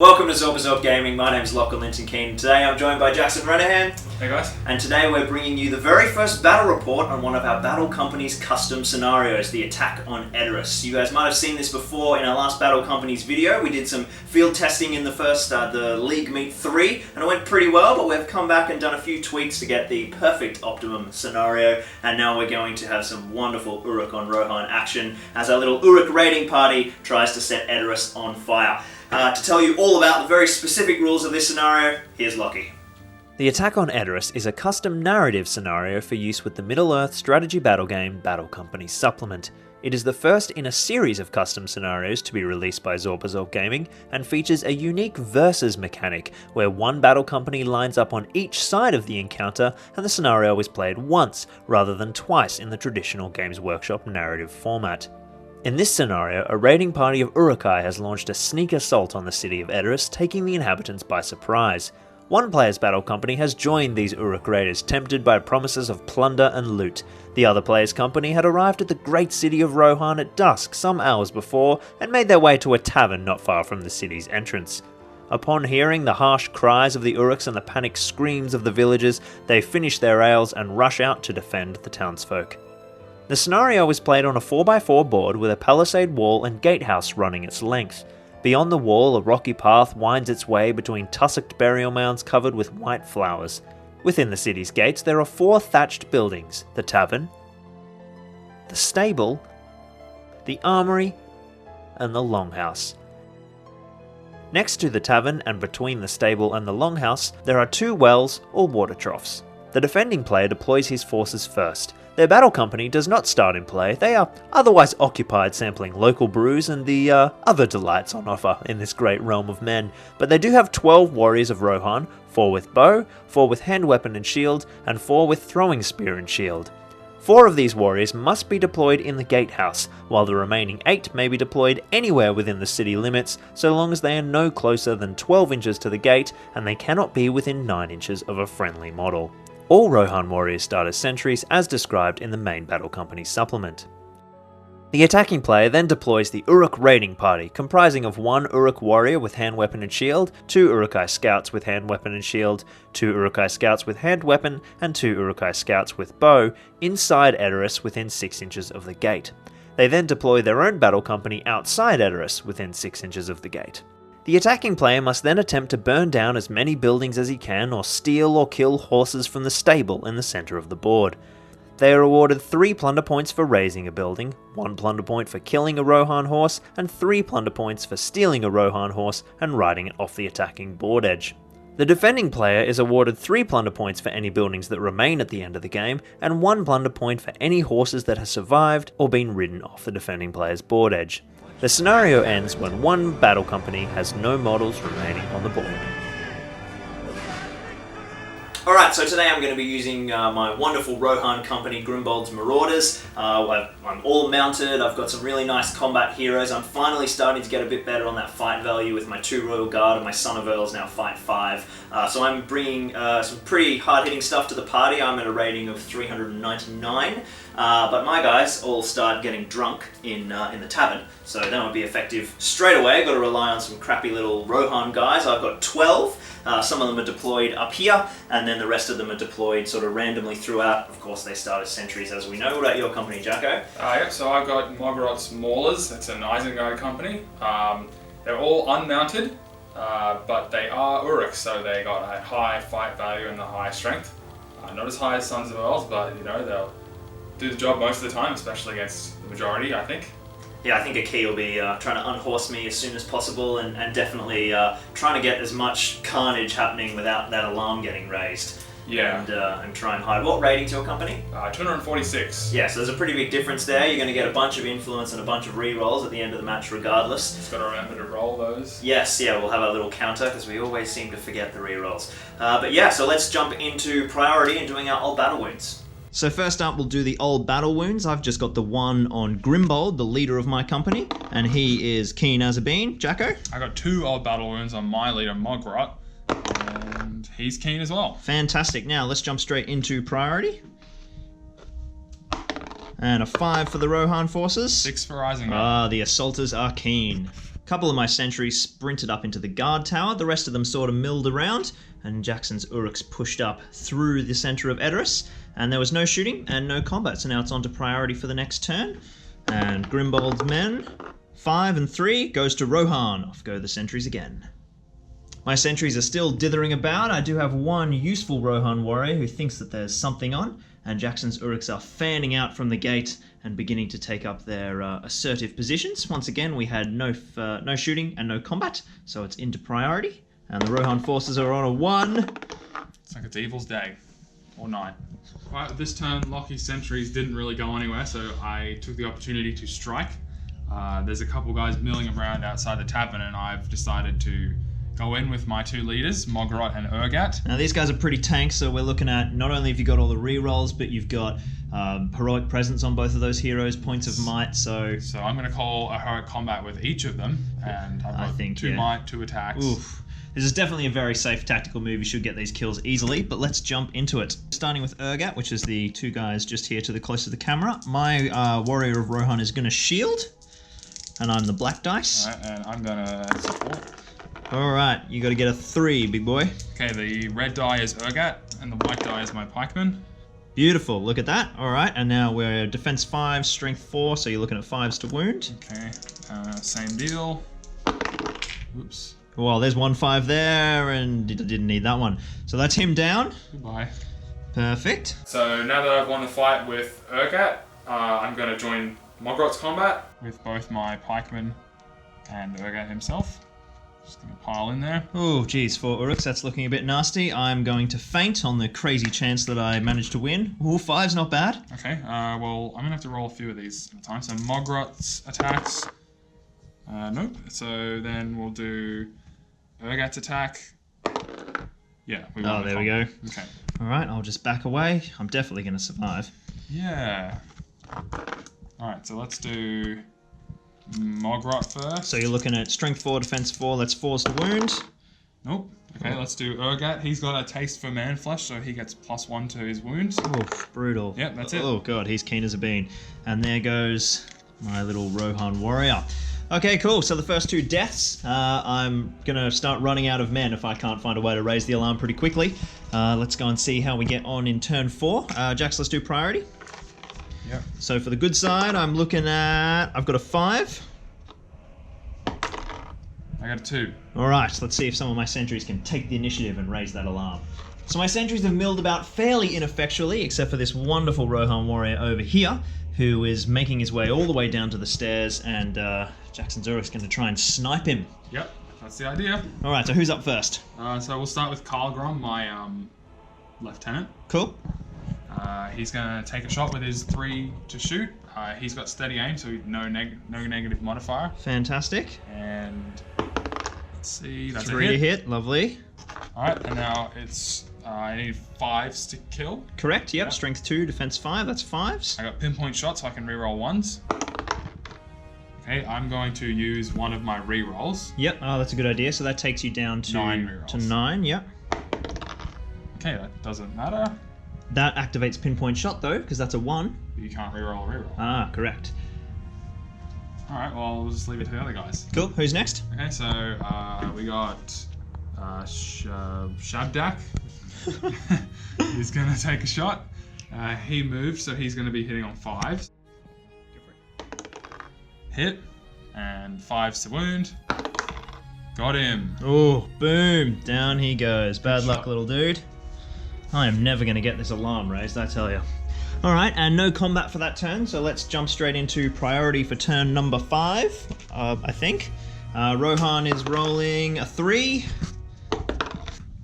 Welcome to Zorba Gaming. My name is Lachlan Linton Keane. Today I'm joined by Jackson Renahan. Hey guys. And today we're bringing you the very first battle report on one of our battle company's custom scenarios, the attack on Edoras. You guys might have seen this before in our last battle company's video. We did some field testing in the first, the League Meet 3, and it went pretty well, but we've come back and done a few tweaks to get the perfect optimum scenario, and now we're going to have some wonderful Uruk on Rohan action as our little Uruk raiding party tries to set Edoras on fire. To tell you all about the very specific rules of this scenario, here's Lockie. The attack on Edoras is a custom narrative scenario for use with the Middle-earth strategy battle game Battle Company Supplement. It is the first in a series of custom scenarios to be released by Zorba Gaming and features a unique versus mechanic where one battle company lines up on each side of the encounter and the scenario is played once rather than twice in the traditional Games Workshop narrative format. In this scenario, a raiding party of Urukai has launched a sneak assault on the city of Edoras, taking the inhabitants by surprise. One player's battle company has joined these Uruk raiders, tempted by promises of plunder and loot. The other player's company had arrived at the great city of Rohan at dusk some hours before and made their way to a tavern not far from the city's entrance. Upon hearing the harsh cries of the Uruks and the panicked screams of the villagers, they finish their ales and rush out to defend the townsfolk. The scenario is played on a 4x4 board with a palisade wall and gatehouse running its length. Beyond the wall, a rocky path winds its way between tussocked burial mounds covered with white flowers. Within the city's gates there are 4 thatched buildings: the tavern, the stable, the armory, and the longhouse. Next to the tavern and between the stable and the longhouse, there are 2 wells or water troughs. The defending player deploys his forces first. Their battle company does not start in play. They are otherwise occupied sampling local brews and the other delights on offer in this great realm of men. But they do have 12 warriors of Rohan, 4 with bow, 4 with hand weapon and shield, and 4 with throwing spear and shield. 4 of these warriors must be deployed in the gatehouse, while the remaining 8 may be deployed anywhere within the city limits, so long as they are no closer than 12 inches to the gate, and they cannot be within 9 inches of a friendly model. All Rohan warriors start as sentries as described in the main Battle Company supplement. The attacking player then deploys the Uruk raiding party, comprising of 1 Uruk warrior with hand weapon and shield, 2 Urukai scouts with hand weapon and shield, 2 Urukai scouts with hand weapon, and 2 Urukai scouts with bow, inside Edoras within 6 inches of the gate. They then deploy their own battle company outside Edoras within 6 inches of the gate. The attacking player must then attempt to burn down as many buildings as he can or steal or kill horses from the stable in the centre of the board. They are awarded 3 plunder points for raising a building, 1 plunder point for killing a Rohan horse, and 3 plunder points for stealing a Rohan horse and riding it off the attacking board edge. The defending player is awarded 3 plunder points for any buildings that remain at the end of the game, and 1 plunder point for any horses that have survived or been ridden off the defending player's board edge. The scenario ends when 1 battle company has no models remaining on the board. Alright, so today I'm going to be using my wonderful Rohan company, Grimbold's Marauders. I'm all mounted, I've got some really nice combat heroes. I'm finally starting to get a bit better on that fight value with my 2 Royal Guard and my Son of Earls now fight 5. So I'm bringing some pretty hard-hitting stuff to the party. I'm at a rating of 399. But my guys all start getting drunk in the tavern, so they won't be effective straight away. I've got to rely on some crappy little Rohan guys. I've got 12. Some of them are deployed up here, and then the rest of them are deployed sort of randomly throughout. Of course, they start as sentries, as we know. What about your company, Jacko? Yeah, so I've got Mogorot's Maulers. That's an Isengard company. They're all unmounted, but they are Uruks, so they got a high fight value and a high strength. Not as high as Sons of Earls, but you know, they'll do the job most of the time, especially against the majority, I think. Yeah, I think a key will be trying to unhorse me as soon as possible and definitely trying to get as much carnage happening without that alarm getting raised. Yeah. And try and hide. What rating's your company? 246. Yeah, so there's a pretty big difference there. You're going to get a bunch of influence and a bunch of re-rolls at the end of the match regardless. Just got to remember to roll those. Yes, yeah, we'll have a little counter because we always seem to forget the re-rolls. But yeah, so let's jump into priority and doing our old battle wounds. So first up, we'll do the old battle wounds. I've just got the one on Grimbold, the leader of my company, and he is keen as a bean. Jacko? I got 2 old battle wounds on my leader, Mogorot, and he's keen as well. Fantastic. Now let's jump straight into priority. And a 5 for the Rohan forces. 6 for Isengard. Ah, the assaulters are keen. couple of my sentries sprinted up into the guard tower. The rest of them sort of milled around, and Jackson's Uruks pushed up through the center of Edoras, and there was no shooting and no combat. So now it's on to priority for the next turn. And Grimbold's men, 5 and 3, goes to Rohan. Off go the sentries again. My sentries are still dithering about. I do have one useful Rohan warrior who thinks that there's something on, and Jackson's Uruks are fanning out from the gate and beginning to take up their assertive positions. Once again, we had no shooting and no combat, so it's into priority. And the Rohan forces are on a 1. It's like it's Evil's day. Or night. Right, this turn, Lockie's sentries didn't really go anywhere, so I took the opportunity to strike. There's a couple guys milling around outside the tavern, and I've decided to go in with my 2 leaders, Mogorot and Urgat. Now these guys are pretty tanks, so we're looking at not only have you got all the rerolls, but you've got heroic presence on both of those heroes, points of might, so I'm going to call a heroic combat with each of them, and I've got 2 might, 2 attacks. Oof. This is definitely a very safe tactical move. You should get these kills easily, but let's jump into it. Starting with Urgat, which is the 2 guys just here to the close of the camera. My warrior of Rohan is going to shield, and I'm the black dice. Alright, and I'm going to support. Alright, you got to get a 3, big boy. Okay, the red die is Urgat, and the white die is my pikeman. Beautiful, look at that. Alright, and now we're defense 5, strength 4, so you're looking at 5s to wound. Okay, same deal. Oops. Well, there's 1-5 there, and didn't need that one. So that's him down. Goodbye. Perfect. So now that I've won the fight with Urgat, I'm going to join Mogorot's combat with both my pikeman and Urgat himself. Just going to pile in there. Oh, geez, for Uruks, that's looking a bit nasty. I'm going to feint on the crazy chance that I manage to win. Ooh, 5's not bad. Okay, well, I'm going to have to roll a few of these at a time. So Mogorot's attacks. Nope. So then we'll do Urgat's attack. Yeah. We Oh, there we go. Okay. Alright, I'll just back away. I'm definitely going to survive. Yeah. Alright, so let's do Mogorot first. So you're looking at strength 4, defense 4, that's 4s to wound. Nope. Okay, let's do Urgat. He's got a taste for man flesh, so he gets +1 to his wounds. Oof, brutal. Yep, that's it. Oh god, he's keen as a bean. And there goes my little Rohan warrior. Okay, cool. So the first 2 deaths, I'm going to start running out of men if I can't find a way to raise the alarm pretty quickly. Let's go and see how we get on in turn 4. Jax, let's do priority. Yep. So for the good side, I'm looking at... I've got a 5. I got a 2. Alright, let's see if some of my sentries can take the initiative and raise that alarm. So my sentries have milled about fairly ineffectually, except for this wonderful Rohan warrior over here, who is making his way all the way down to the stairs, and Jackson Zurich's going to try and snipe him. Yep, that's the idea. Alright, so who's up first? So we'll start with Karlgrom, my lieutenant. Cool. He's going to take a shot with his 3 to shoot. He's got steady aim, so no negative modifier. Fantastic. And let's see, that's 3 a to hit. hit, lovely. Alright, and now it's I need 5s to kill. Correct, yep. Strength 2, defense 5, that's 5s. I got pinpoint shot, so I can reroll 1s. Okay, I'm going to use one of my rerolls. Yep, oh, that's a good idea. So that takes you down to 9 rerolls. 9, yep. Okay, that doesn't matter. That activates pinpoint shot though, because that's a 1. You can't reroll a reroll. Ah, correct. Alright, well, we'll just leave it to the other guys. Cool, who's next? Okay, so we got Shabdak. He's going to take a shot. He moved, so he's going to be hitting on 5s. Hit, and 5s to wound. Got him. Oh, boom, down he goes. Bad luck, shot. little dude. I am never going to get this alarm raised, I tell you. Alright, and no combat for that turn, so let's jump straight into priority for turn number 5, I think. Rohan is rolling a 3.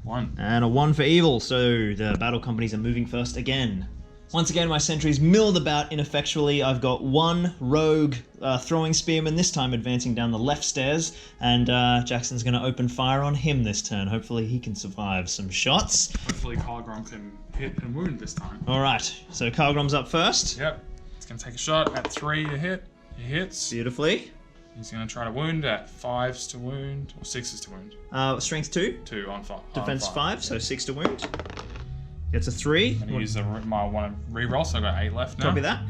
1. And a 1 for evil, so the battle companies are moving first again. Once again, my sentries milled about ineffectually. I've got 1 rogue throwing spearman, this time advancing down the left stairs, and Jackson's going to open fire on him this turn. Hopefully he can survive some shots. Hopefully Karlgrom can hit and wound this time. Alright, so Karlgrom's up first. Yep. He's going to take a shot at 3 to hit. He hits. Beautifully. He's going to try to wound at 5s to wound, or 6s to wound. Strength 2. 2 on 5. Defense 5, so 6 to wound. Gets a 3. I'm going to use my one reroll, so I've got 8 left now. Copy that.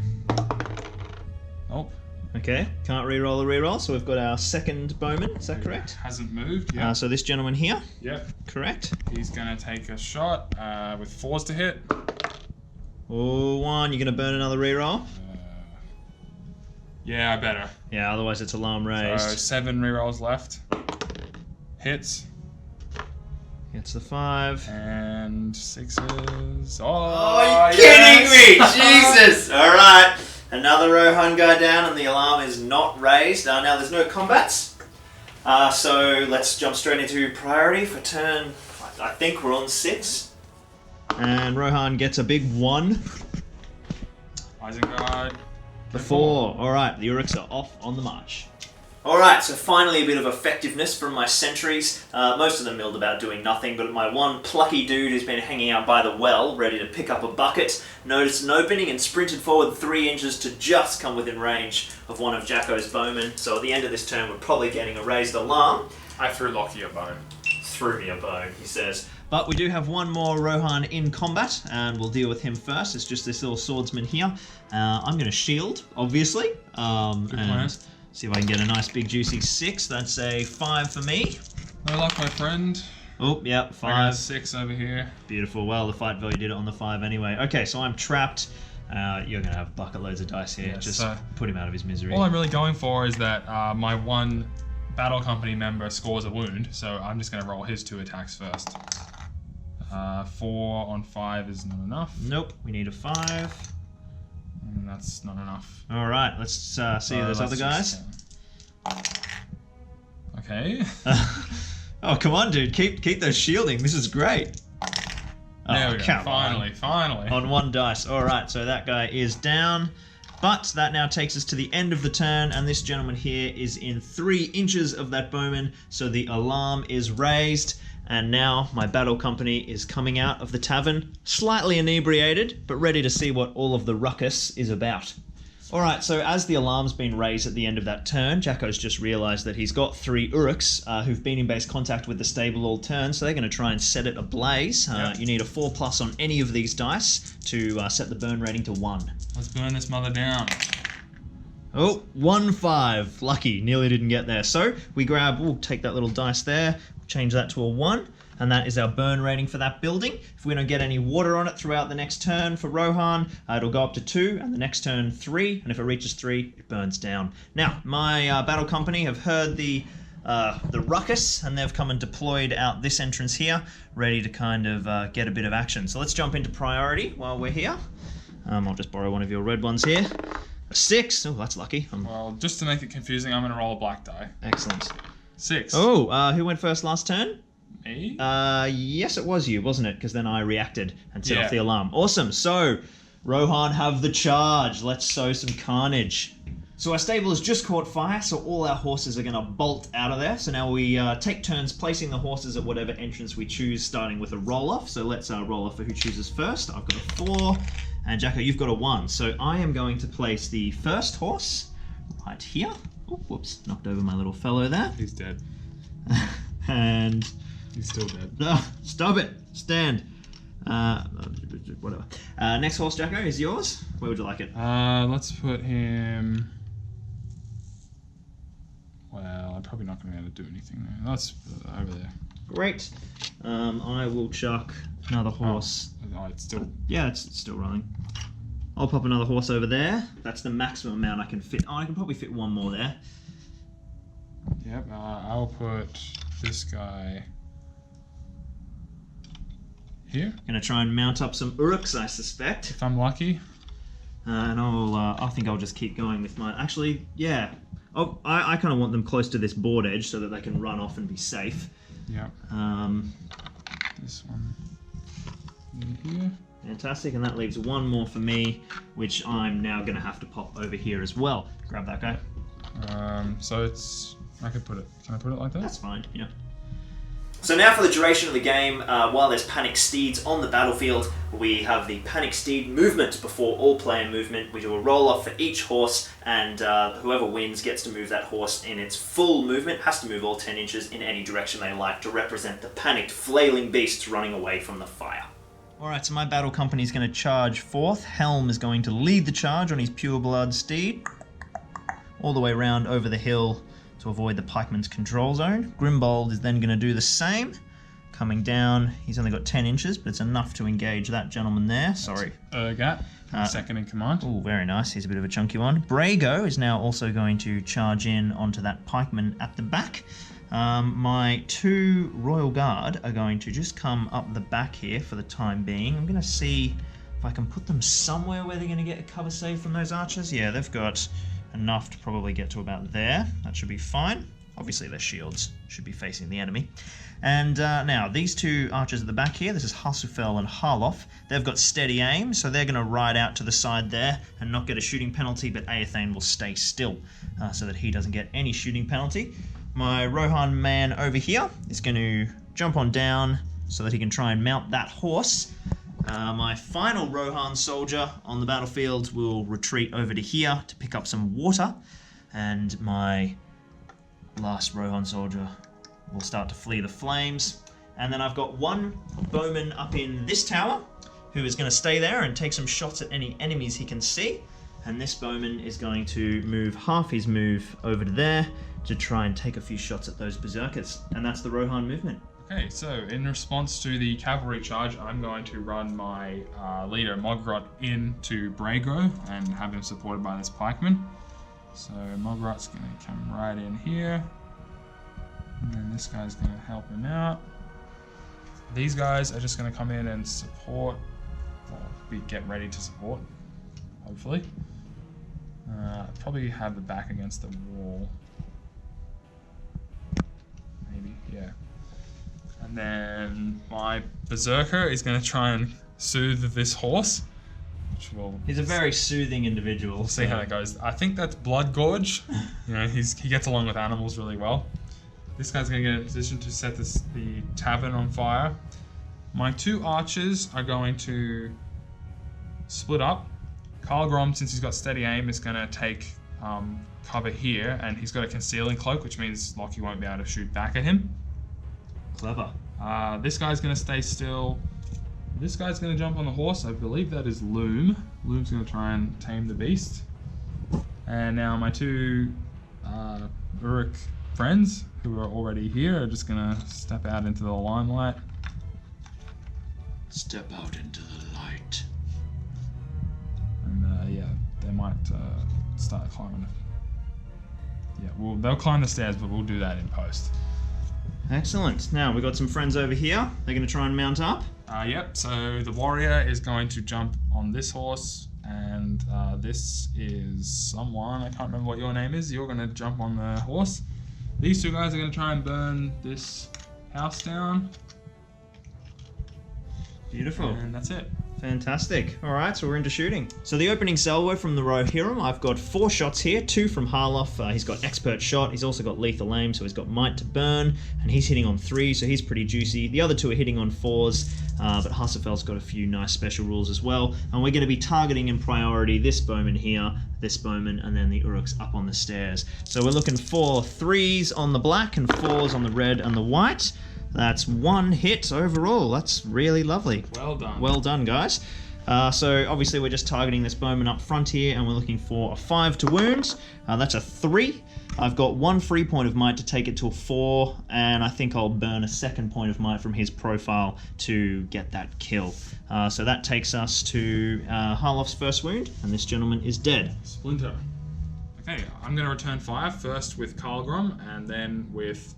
Oh, Okay, can't re-roll a re-roll, so we've got our second bowman, is that correct? Hasn't moved, yeah. So this gentleman here, Yep. correct? He's going to take a shot with 4s to hit. Oh, 1, you're going to burn another re-roll? Yeah, I better. Yeah, otherwise it's alarm raised. So 7 rerolls left. Hits. Gets the 5. And 6s. Oh, you're kidding me! Jesus! Alright, another Rohan guy down and the alarm is not raised. Now there's no combats. So let's jump straight into priority for turn, I think we're on 6. And Rohan gets a big 1. Isengard. The 4. Alright, the Uruks are off on the march. Alright, so finally a bit of effectiveness from my sentries. Most of them milled about doing nothing, but my one plucky dude who's been hanging out by the well, ready to pick up a bucket, noticed an opening and sprinted forward 3 inches to just come within range of one of Jacko's bowmen. So at the end of this turn, we're probably getting a raised alarm. I threw Lockie a bone. Threw me a bone, he says. But we do have one more Rohan in combat, and we'll deal with him first. It's just this little swordsman here. I'm going to shield, obviously. Good plan. See if I can get a nice big juicy 6. That's a 5 for me. No luck, my friend. Oh, yep, I got 5. a 6 over here. Beautiful. Well, the fight value did it on the 5 anyway. Okay, so I'm trapped. You're going to have bucket loads of dice here. Yeah, just so put him out of his misery. All I'm really going for is that my one battle company member scores a wound, so I'm just going to roll his 2 attacks first. 4 on 5 is not enough. Nope, we need a 5. And that's not enough. All right, let's see those other guys. Okay. Oh, come on, dude. Keep those shielding. This is great. There we go. Come Finally. on 1 dice. All right, so that guy is down. But that now takes us to the end of the turn, and this gentleman here is in 3 inches of that bowman, so the alarm is raised. And now my battle company is coming out of the tavern, slightly inebriated, but ready to see what all of the ruckus is about. Alright, so as the alarm's been raised at the end of that turn, Jacko's just realised that he's got 3 Uruks who've been in base contact with the stable all turn, so they're going to try and set it ablaze. Yep. You need a 4+ on any of these dice to set the burn rating to 1. Let's burn this mother down. Oh, 1-5. Lucky, nearly didn't get there. So we grab, we'll take that little dice there, change that to a 1, and that is our burn rating for that building. If we don't get any water on it throughout the next turn for Rohan, it'll go up to 2, and the next turn 3, and if it reaches 3, it burns down. Now, my battle company have heard the ruckus, and they've come and deployed out this entrance here, ready to kind of get a bit of action. So let's jump into priority while we're here. I'll just borrow one of your red ones here. A 6. Oh, that's lucky. Well, just to make it confusing, I'm going to roll a black die. Excellent. 6. Oh, who went first last turn? Me? Yes, it was you, wasn't it? Because then I reacted and set Yeah. off the alarm. Awesome. So, Rohan have the charge. Let's sow some carnage. So our stable has just caught fire, so all our horses are going to bolt out of there. So now we take turns placing the horses at whatever entrance we choose, starting with a roll-off. So let's roll off for who chooses first. I've got a 4, and Jacko, you've got a 1. So I am going to place the first horse right here. Oh, whoops, knocked over my little fellow there. He's dead. And... He's still dead. Stop it! Stand. Whatever. Next horse, Jacko, is yours. Where would you like it? Let's put him... Well, I'm probably not going to be able to do anything there. Let's put it over there. Great. I will chuck another horse. Oh, it's still... Yeah, it's still running. I'll pop another horse over there. That's the maximum amount I can fit. Oh, I can probably fit 1 more there. Yep, I'll put this guy here. Gonna try and mount up some Uruks, I suspect. If I'm lucky. And I think I'll just keep going with mine. Actually, yeah. Oh, I kind of want them close to this board edge so that they can run off and be safe. Yep. This one in here. Fantastic, and that leaves 1 more for me, which I'm now going to have to pop over here as well. Grab that guy. So it's... I could put it... Can I put it like that? That's fine, yeah. So now for the duration of the game, while there's panic steeds on the battlefield, we have the panic steed movement before all player movement. We do a roll off for each horse, and whoever wins gets to move that horse in its full movement, has to move all 10 inches in any direction they like to represent the panicked, flailing beasts running away from the fire. Alright, so my battle company is going to charge forth. Helm is going to lead the charge on his pure blood steed. all the way around over the hill to avoid the pikeman's control zone. Grimbold is then going to do the same, coming down. He's only got 10 inches, but it's enough to engage that gentleman there. Sorry. Urgat, second in command. Oh, very nice. He's a bit of a chunky one. Brago is now also going to charge in onto that pikeman at the back. My 2 Royal Guard are going to just come up the back here for the time being. I'm going to see if I can put them somewhere where they're going to get a cover save from those archers. Yeah, they've got enough to probably get to about there. That should be fine. Obviously their shields should be facing the enemy. And now these 2 archers at the back here, this is Hasufel and Harloff. They've got steady aim, so they're going to ride out to the side there and not get a shooting penalty, but Aethane will stay still so that he doesn't get any shooting penalty. My Rohan man over here is going to jump on down so that he can try and mount that horse. My final Rohan soldier on the battlefield will retreat over to here to pick up some water, and my last Rohan soldier will start to flee the flames. And then I've got 1 bowman up in this tower who is going to stay there and take some shots at any enemies he can see, and this bowman is going to move half his move over to there to try and take a few shots at those berserkers, and that's the Rohan movement. Okay, so in response to the cavalry charge, I'm going to run my leader Mogrot into Brago and have him supported by this pikeman. So Mogrot's going to come right in here, and then this guy's going to help him out. These guys are just going to come in and support, or get ready to support, hopefully. Probably have the back against the wall. Maybe, yeah. And then my berserker is going to try and soothe this horse, which will... He's a very soothing individual. We'll see how that goes. I think that's Blood Gorge. You know, he gets along with animals really well. This guy's going to get in a position to set the tavern on fire. My 2 archers are going to split up. Carl Grom, since he's got steady aim, is going to take cover here, and he's got a concealing cloak, which means Lockie won't be able to shoot back at him. Clever. This guy's going to stay still. This guy's going to jump on the horse. I believe that is Loom. Loom's going to try and tame the beast. And now my 2 Uruk friends, who are already here, are just going to step out into the limelight. Step out into the light. And yeah, they might start climbing. Yeah, they'll climb the stairs, but we'll do that in post. Excellent. Now we've got some friends over here. They're going to try and mount up. Yep, so the warrior is going to jump on this horse, and this is someone, I can't remember what your name is. You're going to jump on the horse. These 2 guys are going to try and burn this house down. Beautiful. And that's it. Fantastic. Alright, so we're into shooting. So the opening salvo from the Rohirrim, I've got 4 shots here, 2 from Harloff. He's got expert shot, he's also got lethal aim, so he's got might to burn, and he's hitting on 3, so he's pretty juicy. The other 2 are hitting on 4s, but Hasselfeld's got a few nice special rules as well. And we're going to be targeting in priority this bowman here, this bowman, and then the Uruks up on the stairs. So we're looking for 3s on the black and 4s on the red and the white. That's 1 hit overall. That's really lovely. Well done. Well done, guys. So obviously we're just targeting this bowman up front here, and we're looking for a 5 to wound. That's a 3. I've got 1 free point of might to take it to a 4, and I think I'll burn a 2nd point of might from his profile to get that kill. So that takes us to Harloff's first wound, and this gentleman is dead. Splinter. Okay, I'm going to return fire first with Karlgrom, and then with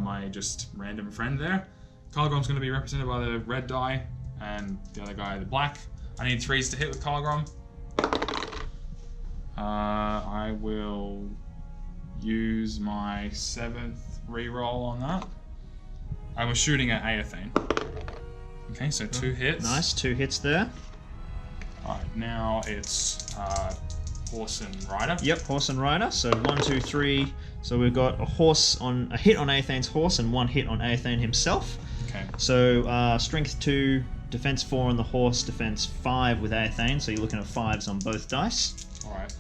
my just random friend there. Karlgrom's going to be represented by the red die, and the other guy the black. I need 3s to hit with Karlgrom. I will use my 7th reroll on that. I was shooting at Aethane. Okay, so 2 hits. Nice, 2 hits there. Alright, now it's horse and rider. Yep, horse and rider. So 1, 2, 3. So we've got a hit on Aethane's horse and 1 hit on Aethane himself. Okay. So strength 2, defense 4 on the horse, defense 5 with Aethane. So you're looking at 5s on both dice. Alright.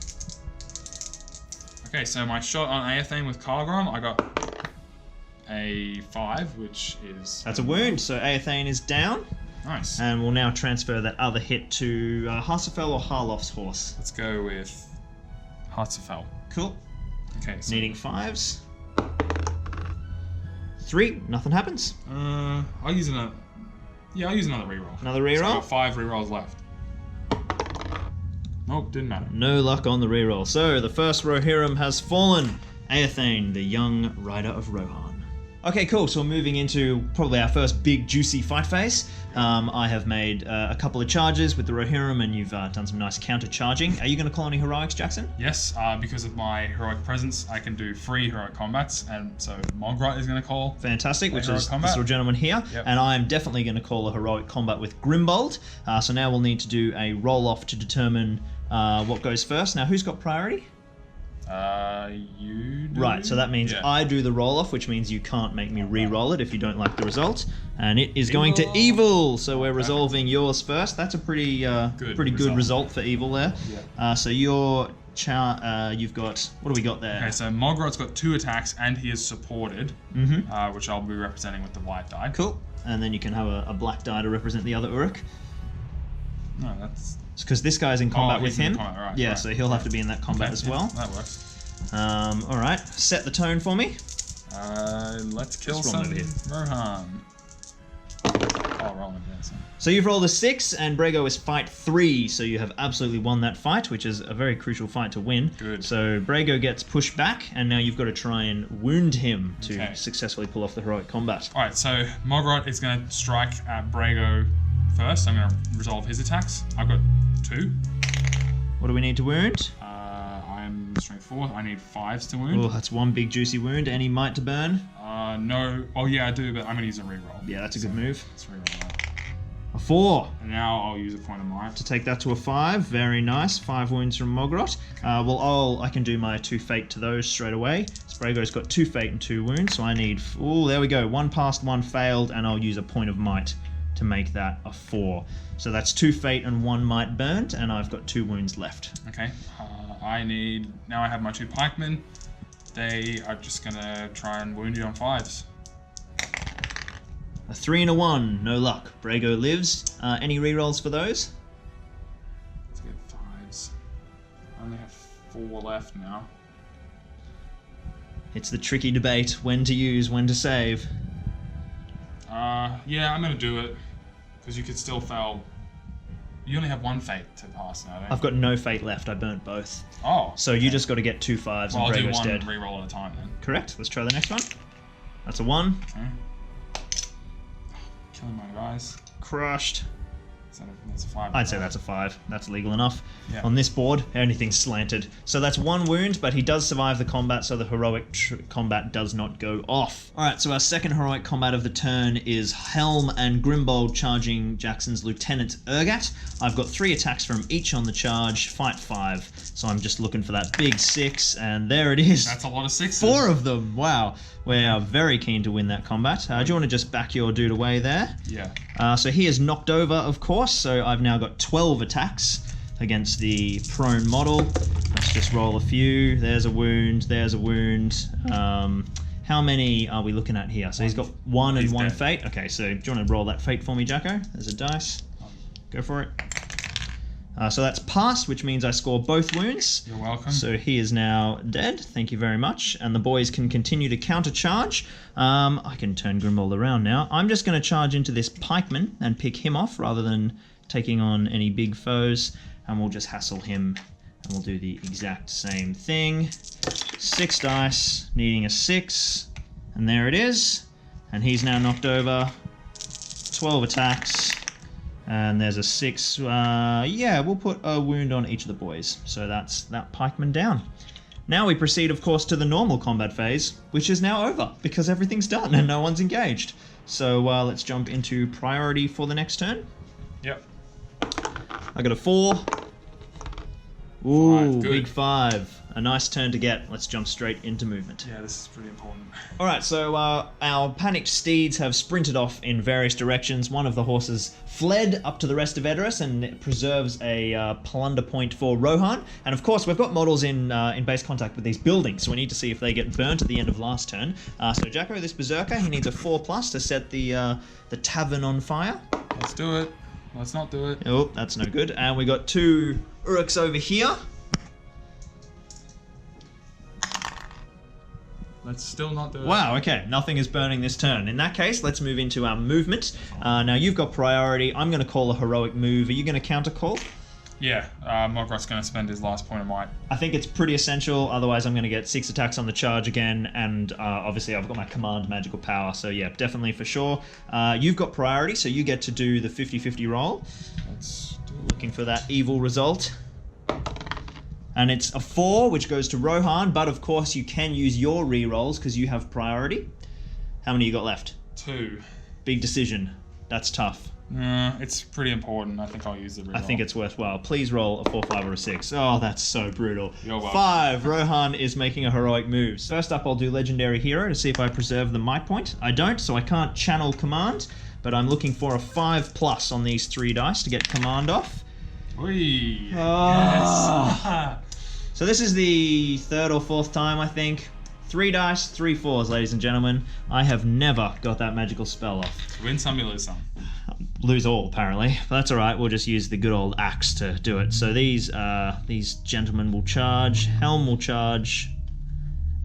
Okay, so my shot on Aethane with Karlgrom, I got a 5, which is... That's a wound, so Aethane is down. Nice. And we'll now transfer that other hit to Harsafel or Harloff's horse. Let's go with Hartzefel. Cool. Okay, so Needing 5s. 3, nothing happens. I'll use another. Yeah, I'll use another reroll. Another So I've reroll? got 5 rerolls left. Nope, didn't matter. No luck on the reroll. So the first Rohirrim has fallen. Aethane, the young rider of Rohan. Okay, cool. So we're moving into probably our first big juicy fight phase. I have made a couple of charges with the Rohirrim, and you've done some nice counter charging. Are you going to call any heroics, Jackson? Yes, because of my heroic presence, I can do 3 heroic combats, and so Mogrot is going to call. Fantastic, which heroic is combat. this little gentleman here. Yep. And I'm definitely going to call a heroic combat with Grimbold. So now we'll need to do a roll-off to determine what goes first. Now, who's got priority? You do? Right, so that means Yeah. I do the roll-off, which means you can't make me re-roll it if you don't like the result. And it is going to Evil, so we're resolving yours first. That's a pretty good result for Evil there. Yeah. So your you've got, what do we got there? Okay, so Mogrot's got 2 attacks, and he is supported, which I'll be representing with the white die. Cool. And then you can have a black die to represent the other Uruk. No, that's... Because this guy's in combat with he's in him. combat, right, yeah, right. so he'll have to be in that combat Okay, as yeah, well. that works. All right, set the tone for me. Let's kill Let's some roll over here. Rohan. Oh, roll again. So you've rolled a 6, and Brago is fight 3, so you have absolutely won that fight, which is a very crucial fight to win. Good. So Brago gets pushed back, and now you've got to try and wound him to Okay. successfully pull off the heroic combat. Alright, so Mogrot is going to strike at Brago first. I'm going to resolve his attacks. I've got 2. What do we need to wound? I'm strength 4. I need 5s to wound. Oh, that's one big juicy wound. Any might to burn? No. Oh, yeah, I do, but I'm going to use a reroll. Yeah, that's a good move. Let's reroll that. A 4. And now I'll use a point of might. To take that to a 5. Very nice. 5 wounds from Mogrot. I can do my 2 fate to those straight away. Sprago's got 2 fate and 2 wounds, so I need... Oh, there we go. 1 passed, 1 failed, and I'll use a point of might to make that a 4. So that's 2 fate and 1 might burned, and I've got 2 wounds left. Okay. Now I have my 2 pikemen. They are just going to try and wound you on 5s. A 3 and a 1. No luck. Brago lives. Any rerolls for those? Let's get 5s. I only have 4 left now. It's the tricky debate. When to use, when to save. Yeah, I'm going to do it. Because you could still fail. You only have 1 fate to pass now, don't you? I've got no fate left. I burnt both. Oh. So you just got to get 2 5s Well, and I'll do Brago's 1 dead. reroll at a time then. Correct. Let's try the next one. That's a 1. Okay. Killing my guys. Crushed. That's a 5. I'd say that's a 5. That's legal enough. Yeah. On this board, anything's slanted. So that's 1 wound, but he does survive the combat, so the heroic combat does not go off. Alright, so our second heroic combat of the turn is Helm and Grimbold charging Jackson's Lieutenant Urgat. I've got 3 attacks from each on the charge, fight 5. So I'm just looking for that big 6, and there it is. That's a lot of 6s. 4 of them. Wow. We are very keen to win that combat. Do you want to just back your dude away there? Yeah. So he is knocked over, of course, so I've now got 12 attacks against the prone model. Let's just roll a few. There's a wound, there's a wound. How many are we looking at here? So he's got 1 and He's 1 dead. fate. Okay, so do you want to roll that fate for me, Jacko? There's a dice. Go for it. So that's passed, which means I score both wounds. You're welcome. So he is now dead. Thank you very much. And the boys can continue to counter-charge. I can turn Grimbold around now. I'm just going to charge into this pikeman and pick him off rather than taking on any big foes. And we'll just hassle him. And we'll do the exact same thing. 6 dice, needing a 6. And there it is. And he's now knocked over. 12 attacks. And there's a 6. Yeah, we'll put a wound on each of the boys. So that's that pikeman down. Now we proceed, of course, to the normal combat phase, which is now over because everything's done and no one's engaged. So let's jump into priority for the next turn. Yep. I got a 4. Ooh, 5, good. big 5. A nice turn to get. Let's jump straight into movement. Yeah, this is pretty important. Alright, so our panicked steeds have sprinted off in various directions. One of the horses fled up to the rest of Edoras and it preserves a plunder point for Rohan. And of course, we've got models in base contact with these buildings, so we need to see if they get burnt at the end of last turn. So Jacko, this berserker, he needs a 4+ to set the tavern on fire. Let's do it. Let's not do it. Oh, that's no good. And we got 2 Uruks over here. let's still not do it. Wow, okay, nothing is burning this turn. In that case, let's move into our movement. Now you've got priority. I'm going to call a heroic move. Are you going to counter call? Yeah, Mogrot's going to spend his last point of might. I think it's pretty essential, otherwise I'm going to get 6 attacks on the charge again, and obviously I've got my command magical power, so yeah, definitely for sure. You've got priority, so you get to do the 50-50 roll. Let's do Looking for that evil result. And it's a 4, which goes to Rohan, but of course you can use your re-rolls because you have priority. How many you got left? 2. Big decision. That's tough. It's pretty important. I think I'll use the reroll. I think it's worthwhile. Please roll a 4, 5, or a 6. Oh, that's so brutal. You're welcome. 5. Rohan is making a heroic move. First up, I'll do Legendary Hero to see if I preserve the might point. I don't, so I can't channel command, but I'm looking for a 5+ on these 3 dice to get command off. Whee! Oh. So this is the 3rd or 4th time, I think. 3 dice, 3 4s, ladies and gentlemen. I have never got that magical spell off. You win some, you lose some. Lose all, apparently. But that's alright, we'll just use the good old axe to do it. So these gentlemen will charge, Helm will charge,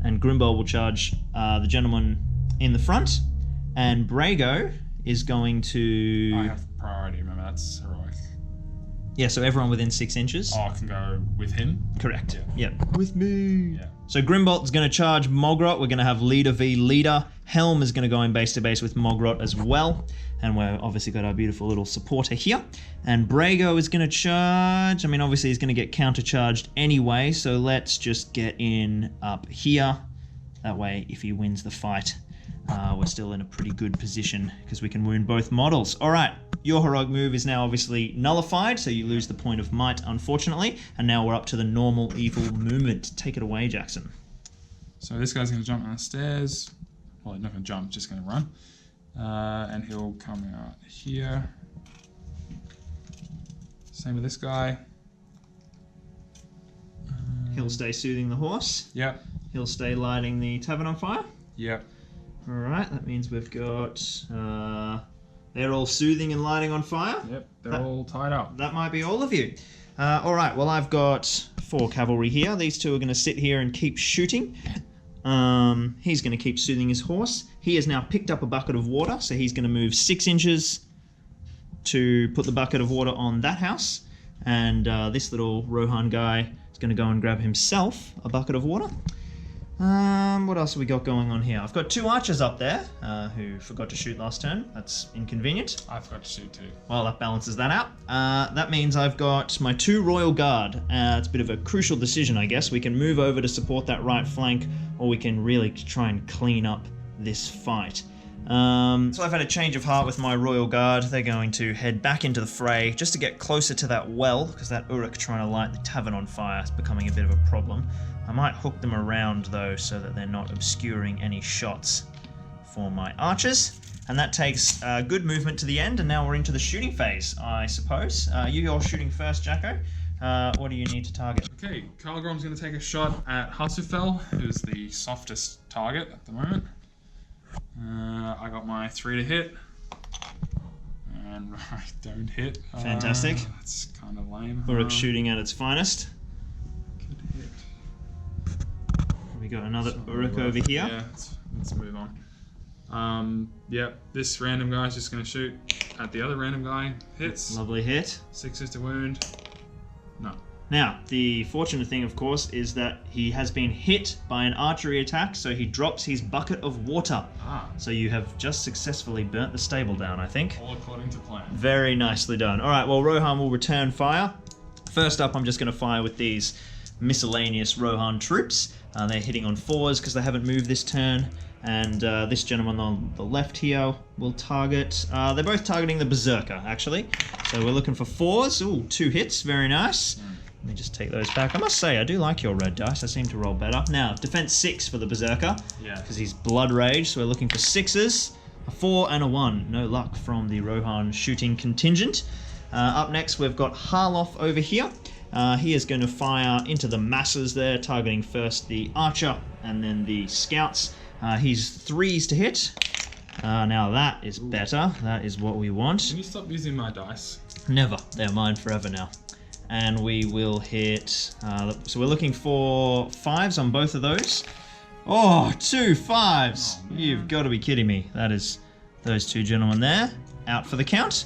and Grimbold will charge the gentleman in the front, and Brago is going to... I have priority, remember, that's heroic. Yeah, so everyone within 6 inches. Oh, I can go with him? Correct. Yeah. Yep. With me. Yeah. So Grimbold is going to charge Mogrot. We're going to have leader v leader. Helm is going to go in base to base with Mogrot as well. And we've obviously got our beautiful little supporter here. And Brago is going to charge. I mean, obviously he's going to get countercharged anyway. So let's just get in up here. That way, if he wins the fight, we're still in a pretty good position because we can wound both models. All right. Your heroic move is now obviously nullified, so you lose the point of might, unfortunately. And now we're up to the normal evil movement. Take it away, Jackson. So this guy's going to jump down the stairs. Well, he's not going to jump, just going to run. And he'll come out here. Same with this guy. He'll stay soothing the horse. Yep. He'll stay lighting the tavern on fire. Yep. All right, that means we've got... they're all soothing and lighting on fire. Yep, they're all tied up. That might be all of you. All right, well, I've got 4 cavalry here. These 2 are going to sit here and keep shooting. He's going to keep soothing his horse. He has now picked up a bucket of water, so he's going to move 6 inches to put the bucket of water on that house. And this little Rohan guy is going to go and grab himself a bucket of water. What else have we got going on here? I've got 2 archers up there who forgot to shoot last turn. That's inconvenient. I forgot to shoot too. Well, that balances that out. That means I've got my 2 Royal Guard. It's a bit of a crucial decision, I guess. We can move over to support that right flank, or we can really try and clean up this fight. So I've had a change of heart with my Royal Guard. They're going to head back into the fray just to get closer to that well, because that Uruk trying to light the tavern on fire is becoming a bit of a problem. I might hook them around, though, so that they're not obscuring any shots for my archers. And that takes good movement to the end, and now we're into the shooting phase, I suppose. You're shooting first, Jacko. What do you need to target? Okay, Karlgrom's going to take a shot at Hasufel, who's the softest target at the moment. I got my 3 to hit, and I don't hit. Fantastic. That's kind of lame. Uruk shooting at its finest. Could hit. We got another Uruk over here. Yeah, let's move on. Yep, this random guy's just going to shoot at the other random guy. Hits. Lovely hit. 6 to wound. No. Now, the fortunate thing, of course, is that he has been hit by an archery attack, so he drops his bucket of water. So you have just successfully burnt the stable down, I think. All according to plan. Very nicely done. All right, well, Rohan will return fire. First up, I'm just going to fire with these miscellaneous Rohan troops. They're hitting on 4s because they haven't moved this turn. And this gentleman on the left here will target... they're both targeting the Berserker, actually. So we're looking for 4s. Ooh, 2 hits. Very nice. Let me just take those back. I must say, I do like your red dice. They seem to roll better. Now, defense 6 for the Berserker. Yeah. Because he's Blood Rage, so we're looking for 6s. A 4 and a 1. No luck from the Rohan shooting contingent. Up next, we've got Harloff over here. He is going to fire into the masses there, targeting first the Archer and then the Scouts. He's 3s to hit. Now that is better. That is what we want. Can you stop using my dice? Never. They're mine forever now. And we will hit... so we're looking for 5s on both of those. Oh, 2 5s. You've got to be kidding me. That is those two gentlemen there. Out for the count.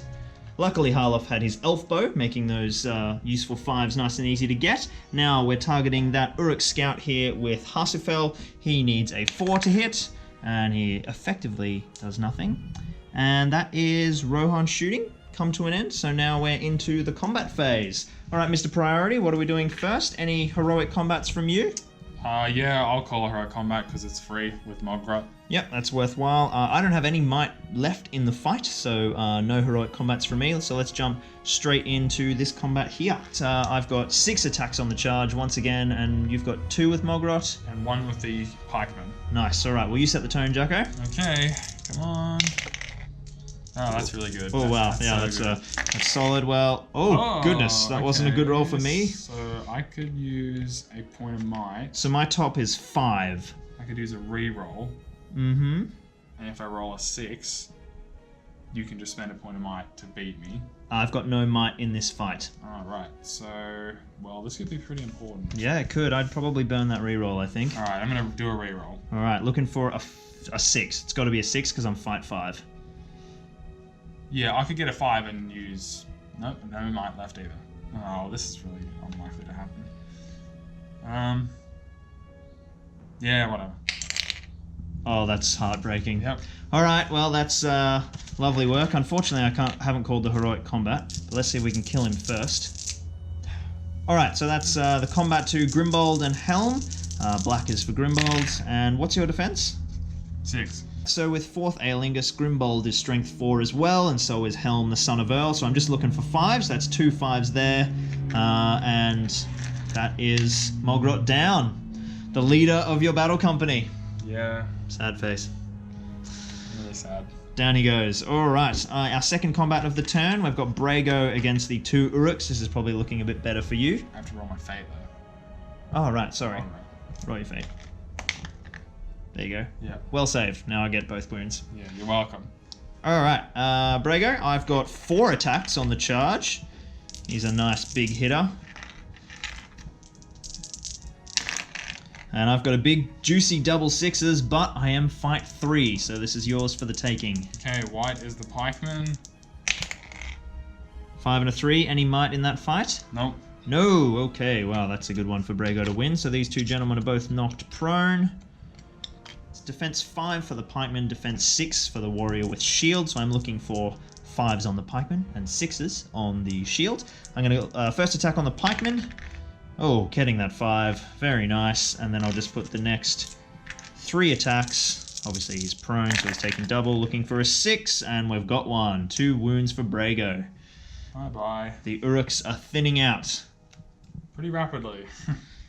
Luckily, Harloff had his elf bow, making those useful 5s nice and easy to get. Now we're targeting that Uruk scout here with Harsufel. He needs a 4 to hit, and he effectively does nothing. And that is Rohan shooting come to an end. So now we're into the combat phase. All right, Mr. Priority, what are we doing first? Any heroic combats from you? Yeah, I'll call her a combat because it's free with Mogrot. Yep, that's worthwhile. I don't have any might left in the fight, so no heroic combats from me. So let's jump straight into this combat here. I've got 6 attacks on the charge once again, and you've got 2 with Mogrot. And 1 with the pikeman. Nice, all right. Well, you set the tone, Jacko. Okay, come on. Oh, that's really good. Oh, wow. That's That's solid. Well, oh goodness, that wasn't a good roll for me. So I could use a point of might. So my top is 5. I could use a re-roll. Mm-hmm. And if I roll a 6, you can just spend a point of might to beat me. I've got no might in this fight. Alright, so, well, this could be pretty important. Yeah, it could. I'd probably burn that re-roll, I think. Alright, I'm going to do a re-roll. All right, looking for a 6. It's got to be a 6 because I'm fight 5. Yeah, I could get a 5 and use... Nope, no might left either. Oh, this is really unlikely to happen. Yeah, whatever. Oh, that's heartbreaking. Yep. All right, well, that's lovely work. Unfortunately, I haven't called the heroic combat, but let's see if we can kill him first. All right, so that's the combat to Grimbold and Helm. Black is for Grimbold. And what's your defense? 6. So with 4th Aelingus, Grimbold is strength 4 as well, and so is Helm, the son of Earl. So I'm just looking for 5s. That's 2 5s there. And that is Mogrot down, the leader of your battle company. Yeah. Sad face. Really sad. Down he goes. All right, our second combat of the turn. We've got Brago against the 2 Uruks. This is probably looking a bit better for you. I have to roll my fate, though. Oh, right, sorry. Alright. Roll your fate. There you go. Yeah. Well saved. Now I get both wounds. Yeah, you're welcome. All right, Brago, I've got 4 attacks on the charge. He's a nice big hitter. And I've got a big juicy double 6s, but I am fight 3, so this is yours for the taking. Okay, white is the pikeman. 5 and a 3. Any might in that fight? Nope. No. Okay, well, that's a good one for Brago to win. So these 2 gentlemen are both knocked prone. It's defense 5 for the pikeman, defense 6 for the warrior with shield. So I'm looking for 5s on the pikeman and 6s on the shield. I'm going to first attack on the pikeman. Oh, getting that 5. Very nice. And then I'll just put the next 3 attacks. Obviously, he's prone, so he's taking double. Looking for a 6, and we've got 1. 2 wounds for Brago. Bye-bye. The Uruks are thinning out. Pretty rapidly.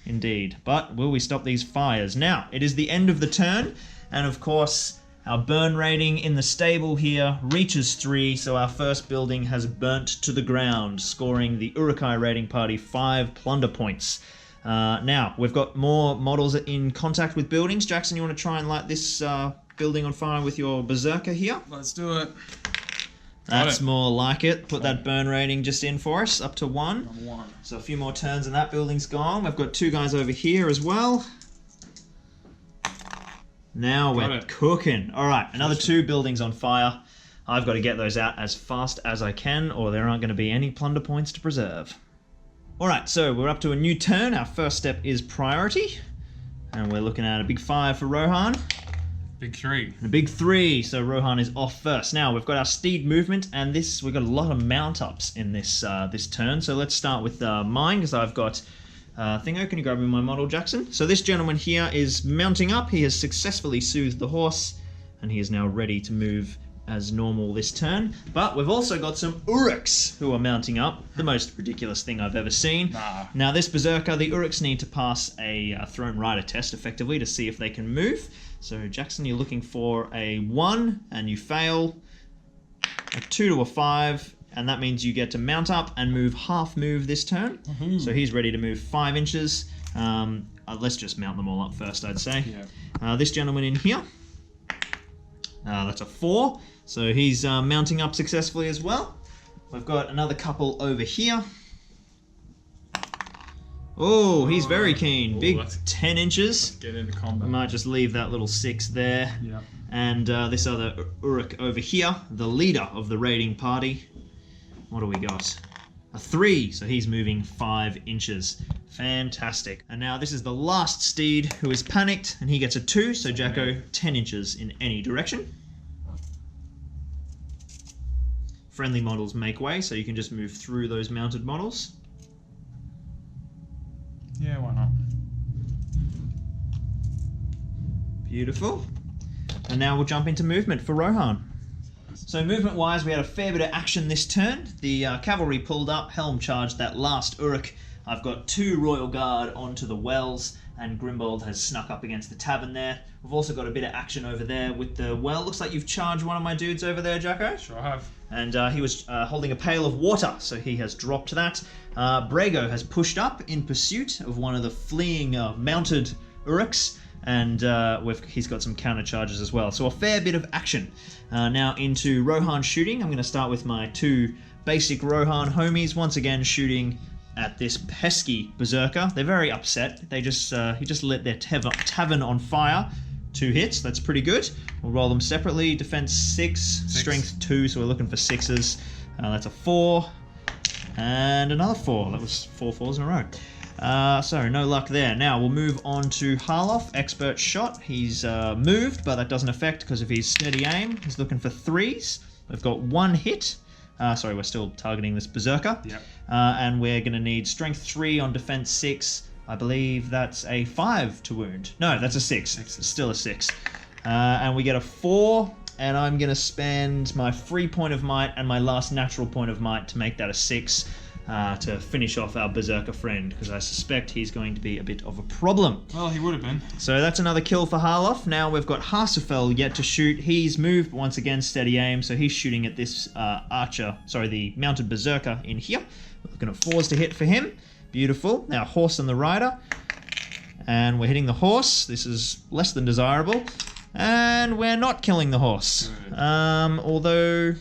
Indeed. But will we stop these fires? Now, it is the end of the turn, and of course, our burn rating in the stable here reaches 3, so our first building has burnt to the ground, scoring the Urukai raiding party 5 plunder points. Now, we've got more models in contact with buildings. Jackson, you want to try and light this building on fire with your berserker here? Let's do it. That's more like it. Put that burn rating just in for us, up to 1. Number 1. So a few more turns and that building's gone. We've got 2 guys over here as well. Now we're cooking. All right, another 2 buildings on fire. I've got to get those out as fast as I can, or there aren't going to be any plunder points to preserve. All right, so we're up to a new turn. Our first step is priority. And we're looking at a big 5 for Rohan. Big 3. And a big 3, so Rohan is off first. Now, we've got our steed movement, and we've got a lot of mount-ups in this this turn. So let's start with mine, because I've got... Thingo, can you grab me my model, Jackson? So this gentleman here is mounting up. He has successfully soothed the horse, and he is now ready to move as normal this turn. But we've also got some Uruks who are mounting up. The most ridiculous thing I've ever seen. Now this berserker, the Uruks need to pass a thrown rider test effectively to see if they can move. So Jackson, you're looking for a 1, and you fail. A 2 to a 5. And that means you get to mount up and move half move this turn. So he's ready to move 5 inches. Let's just mount them all up first, I'd say. Yeah. This gentleman in here, that's a 4. So he's mounting up successfully as well. We've got another couple over here. Oh, he's very keen. Ooh, Big let's 10 inches. get into I combat. might just leave that little 6 there. Yeah. And this other Uruk over here, the leader of the raiding party. What do we got? A 3, so he's moving 5 inches. Fantastic. And now this is the last steed who is panicked, and he gets a 2, so Jacko 10 inches in any direction. Friendly models make way, so you can just move through those mounted models. Yeah, why not? Beautiful. And now we'll jump into movement for Rohan. So movement-wise, we had a fair bit of action this turn. The cavalry pulled up, Helm charged that last Uruk. I've got 2 Royal Guard onto the wells, and Grimbold has snuck up against the tavern there. We've also got a bit of action over there with the well. Looks like you've charged one of my dudes over there, Jacko. Sure have. And he was holding a pail of water, so he has dropped that. Brago has pushed up in pursuit of one of the fleeing mounted Uruks, and he's got some counter charges as well. So a fair bit of action. Now into Rohan shooting. I'm going to start with my 2 basic Rohan homies, once again shooting at this pesky berserker. They're very upset. He just lit their tavern on fire. 2 hits, that's pretty good. We'll roll them separately. Defense 6, strength 2, so we're looking for 6s. That's a 4, and another 4. That was 4 4s in a row. So no luck there. Now we'll move on to Harloff, expert shot. He's moved, but that doesn't affect because of his steady aim. He's looking for 3s. We've got 1 hit. Sorry, we're still targeting this berserker. Yep. And we're going to need strength 3 on defense 6. I believe that's a 5 to wound. No, that's a 6. It's still a 6. And we get a 4, and I'm going to spend my free point of might and my last natural point of might to make that a 6 to finish off our berserker friend, because I suspect he's going to be a bit of a problem. Well, he would have been. So that's another kill for Harloff. Now we've got Harsafel yet to shoot. He's moved, once again steady aim, so he's shooting at this the mounted berserker in here. We're looking at 4s to hit for him. Beautiful. Now horse and the rider. And we're hitting the horse. This is less than desirable. And we're not killing the horse. Although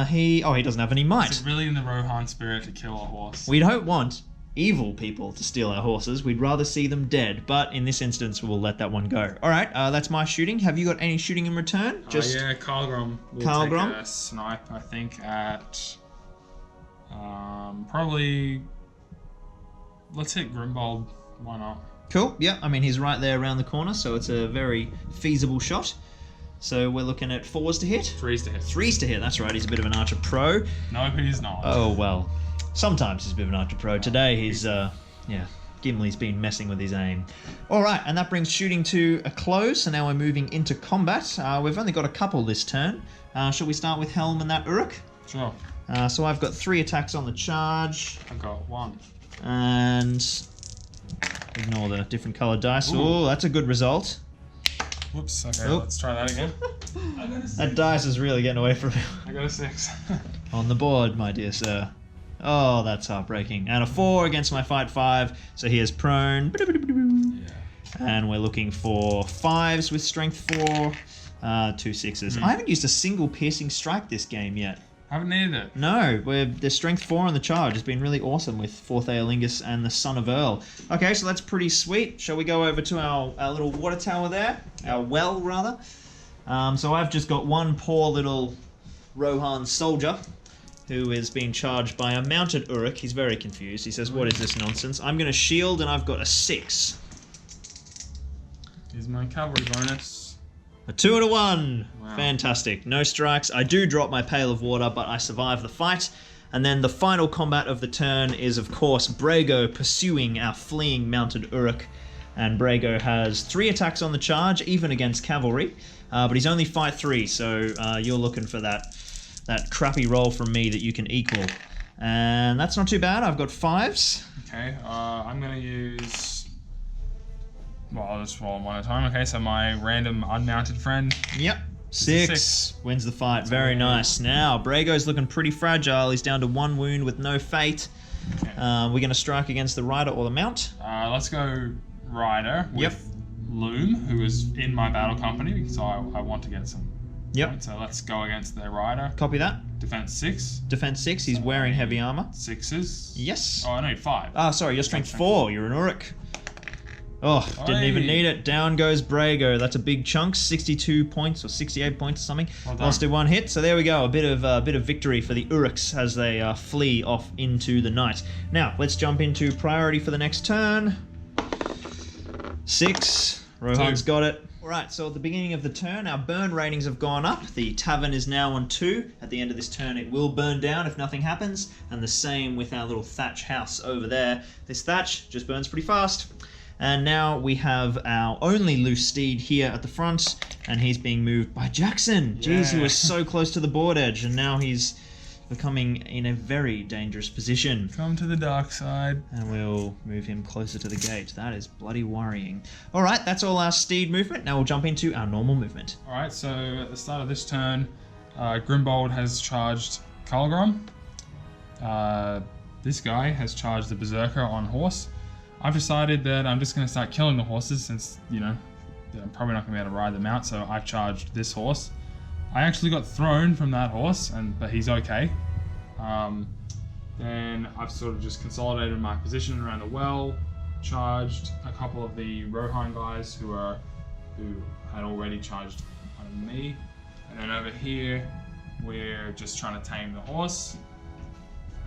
he doesn't have any might. Is it really in the Rohan spirit to kill a horse? We don't want evil people to steal our horses. We'd rather see them dead, but in this instance we'll let that one go. Alright, that's my shooting. Have you got any shooting in return? Yeah, Carlgrom will Carlgrom? take a snipe, I think, at probably, let's hit Grimbold. Why not? Cool, yeah, I mean he's right there around the corner, so it's a very feasible shot. So we're looking at 4s to hit? 3s to hit. 3s to hit, that's right, he's a bit of an archer pro. No, he's not. Oh well, sometimes he's a bit of an archer pro. Today he's, Gimli's been messing with his aim. Alright, and that brings shooting to a close, so now we're moving into combat. We've only got a couple this turn. Shall we start with Helm and that Uruk? Sure. So I've got 3 attacks on the charge, I've got 1. and ignore the different coloured dice. Oh, that's a good result. Whoops, okay, Oh. let's try that again. That dice is really getting away from you. I got a 6. On the board, my dear sir. Oh, that's heartbreaking. And a 4 against my fight 5, so he is prone. And we're looking for 5s with strength 4, 2 6s. I haven't used a single piercing strike this game yet. Haven't needed it. No, the strength 4 on the charge has been really awesome with 4th Aeolingus and the Son of Earl. Okay, so that's pretty sweet. Shall we go over to our little water tower there? Our well, rather. So I've just got one poor little Rohan soldier who is being charged by a mounted Uruk. He's very confused. He says, what is this nonsense? I'm going to shield, and I've got a 6. Here's my cavalry bonus. A 2 and a 1. Wow. Fantastic. No strikes. I do drop my pail of water, but I survive the fight. And then the final combat of the turn is, of course, Brago pursuing our fleeing mounted Uruk. And Brago has 3 attacks on the charge, even against cavalry. But he's only fight 3, so you're looking for that crappy roll from me that you can equal. And that's not too bad. I've got 5s. Okay, I'm going to use... Well, I'll just roll them one at a time. Okay, so my random unmounted friend. Yep. 6 wins the fight. Very nice. Now, Brago's looking pretty fragile. He's down to 1 wound with no fate. Okay. We're going to strike against the rider or the mount. Let's go rider with Loom, who is in my battle company, because I want to get some Yep. Right, so let's go against their rider. Copy that. Defense 6. Defense 6. He's wearing heavy armor. 6s. Yes. Oh, I need 5. Ah, sorry, you're strength 4. You're an Uruk. Oh, didn't even need it. Down goes Brago. That's a big chunk. 62 points or 68 points or something. Well done. Lost it 1 hit. So there we go. A bit of victory for the Uruks as they flee off into the night. Now let's jump into priority for the next turn. 6. Rohan's got it. Alright, so at the beginning of the turn, our burn ratings have gone up. The tavern is now on 2. At the end of this turn, it will burn down if nothing happens. And the same with our little thatch house over there. This thatch just burns pretty fast. And now we have our only loose steed here at the front, and he's being moved by Jackson. Jeez, he was so close to the board edge, and now he's becoming in a very dangerous position. Come to the dark side. And we'll move him closer to the gate. That is bloody worrying. All right, that's all our steed movement. Now we'll jump into our normal movement. All right, so at the start of this turn, Grimbold has charged Kalgrom. This guy has charged the Berserker on horse. I've decided that I'm just going to start killing the horses since, you know, I'm probably not going to be able to ride them out, so I've charged this horse. I actually got thrown from that horse, but he's okay. Then I've sort of just consolidated my position around the well, charged a couple of the Rohan guys who had already charged on me. And then over here, we're just trying to tame the horse.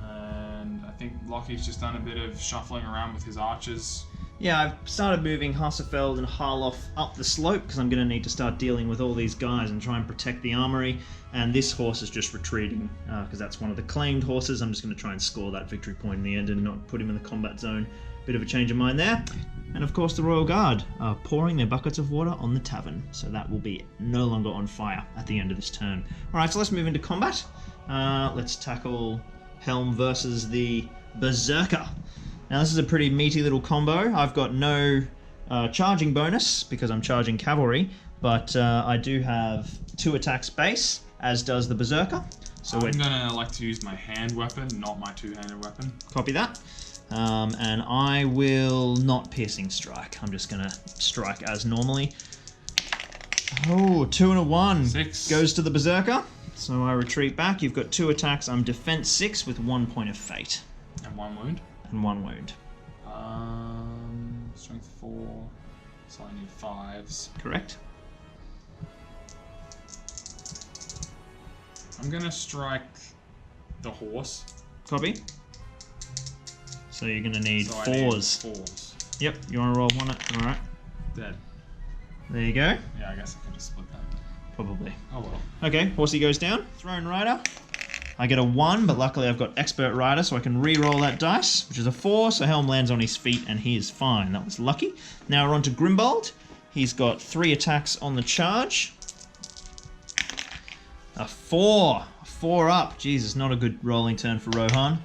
And I think Lockie's just done a bit of shuffling around with his archers. Yeah, I've started moving Hassefeld and Harloff up the slope because I'm going to need to start dealing with all these guys and try and protect the armory. And this horse is just retreating because that's one of the claimed horses. I'm just going to try and score that victory point in the end and not put him in the combat zone. Bit of a change of mind there. And of course the Royal Guard are pouring their buckets of water on the tavern. So that will be no longer on fire at the end of this turn. Alright, so let's move into combat. Let's tackle Helm versus the Berserker. Now this is a pretty meaty little combo. I've got no charging bonus because I'm charging cavalry, but I do have 2 attacks base, as does the Berserker. So I'm gonna like to use my hand weapon, not my two-handed weapon. Copy that. And I will not piercing strike. I'm just gonna strike as normally. Oh, 2 and a 1. 6. Goes to the Berserker. So I retreat back. You've got 2 attacks. I'm defense 6 with 1 point of fate. And 1 wound. And 1 wound. Strength 4. So I need 5s. Correct. I'm gonna strike the horse. Copy. So you're gonna need So 4s. I need 4s. Yep, you wanna roll 1? Alright. Dead. There you go. Yeah, I guess I could just split that. Probably. Oh well. Okay, horsey goes down. Throne rider. I get a 1, but luckily I've got expert rider, so I can re-roll that dice, which is a 4, so Helm lands on his feet and he is fine. That was lucky. Now we're on to Grimbold. He's got 3 attacks on the charge. A 4. A 4 up. Jesus, not a good rolling turn for Rohan.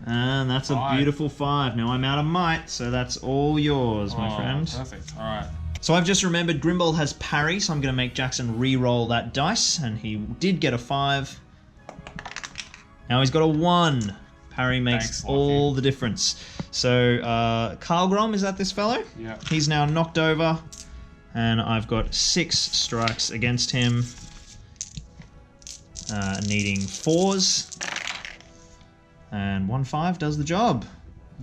And that's a 5. beautiful 5. Now I'm out of might, so that's all yours, my friend. Perfect. Alright. So I've just remembered Grimbold has parry, so I'm going to make Jackson re-roll that dice, and he did get a 5. Now he's got a 1. Parry makes Thanks, all Lockie. the difference. So Karlgrom, is that this fellow? Yeah. He's now knocked over, and I've got 6 strikes against him, needing 4s, and 1-5 does the job.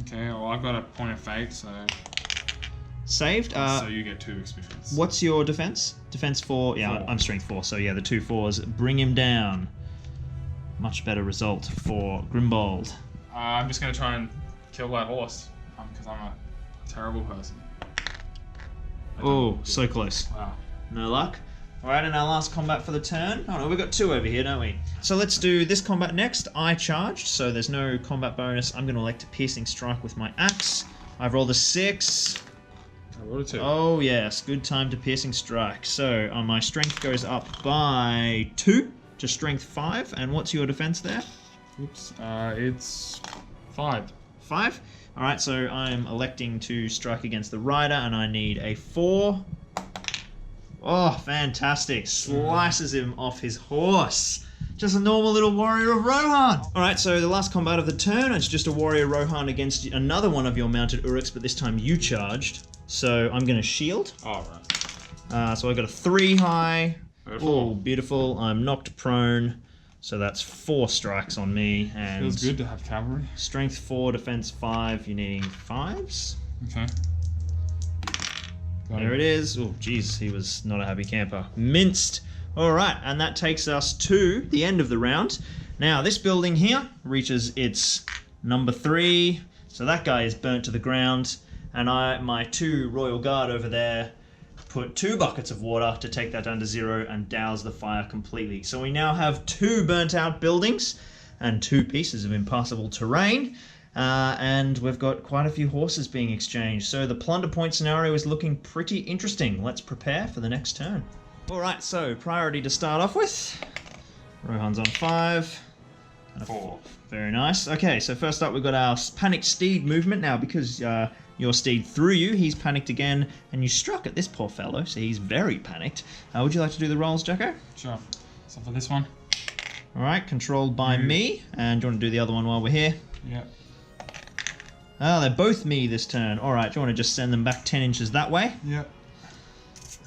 Okay, well I've got a point of fate, so Saved. so you get 2 experience. What's your defense? Defense 4. Yeah, 4. I'm strength 4, so yeah, the 2 4s bring him down. Much better result for Grimbold. I'm just gonna try and kill that horse because I'm a terrible person. Oh, so close. Wow. No luck. Alright, and our last combat for the turn. Oh no, we've got 2 over here, don't we? So let's do this combat next. I charged, so there's no combat bonus. I'm going to elect a piercing strike with my axe. I've rolled a 6. I rolled a 2. Oh yes, good time to piercing strike. So my strength goes up by 2 to strength 5. And what's your defense there? Oops. It's 5. 5. Alright, so I'm electing to strike against the rider, and I need a 4. Oh, fantastic. Slices him off his horse. Just a normal little warrior of Rohan. Alright, so the last combat of the turn, it's just a warrior Rohan against another one of your mounted Uruks, but this time you charged. So I'm going to shield. Oh, right. So I got a 3 high, Oh, beautiful. I'm knocked prone. So that's 4 strikes on me. And Feels good to have cavalry. Strength 4, defense 5. You're needing 5s. Okay. There it is. Oh, jeez, he was not a happy camper. Minced. All right, and that takes us to the end of the round. Now, this building here reaches its number 3. So that guy is burnt to the ground. And my 2 Royal Guard over there put 2 buckets of water to take that down to 0 and douse the fire completely. So we now have 2 burnt out buildings and 2 pieces of impassable terrain. And we've got quite a few horses being exchanged. So the plunder point scenario is looking pretty interesting. Let's prepare for the next turn. Alright, so priority to start off with. Rohan's on 5. And a 4. Very nice. Okay, so first up we've got our panicked steed movement. Now, because your steed threw you, he's panicked again, and you struck at this poor fellow, so he's very panicked. Would you like to do the rolls, Jacko? Sure. So for this one. Alright, controlled by me. And do you want to do the other one while we're here? Yeah. They're both me this turn. Alright, do you want to just send them back 10 inches that way? Yeah.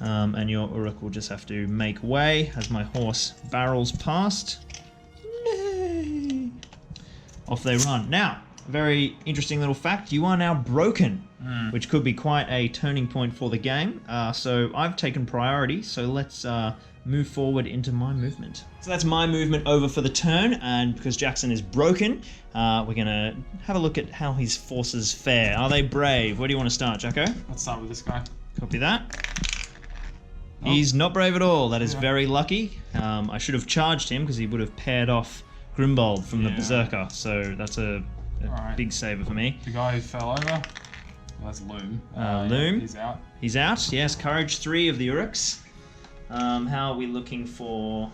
And your Uruk will just have to make way as my horse barrels past. Nay. Off they run. Now, a very interesting little fact, you are now broken, which could be quite a turning point for the game. So I've taken priority, so let's move forward into my movement. So that's my movement over for the turn, and because Jackson is broken, we're going to have a look at how his forces fare. Are they brave? Where do you want to start, Jacko? Let's start with this guy. Copy that. He's not brave at all. That is very lucky. I should have charged him because he would have paired off Grimbold from the Berserker. So that's a big saver for me. The guy who fell over. Well, that's Loom. Loom. He's out. He's out. Yes, courage 3 of the Uruks. How are we looking for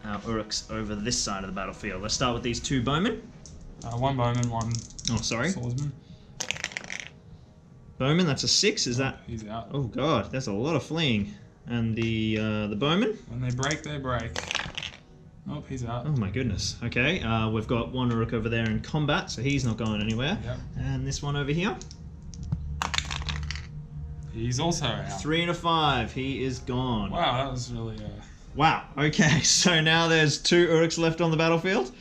our Uruks over this side of the battlefield? Let's start with these 2 bowmen. 1 bowman, 1 swordsman. Bowman, that's a 6. Is that? He's out. Oh god, that's a lot of fleeing. And the bowman? When they break, they break. Oh, he's out. Oh my goodness. Okay, we've got 1 Uruk over there in combat, so he's not going anywhere. Yep. And this one over here? He's also out. 3 and a 5. He is gone. Wow, that was really... Wow. Okay, so now there's 2 Uruks left on the battlefield.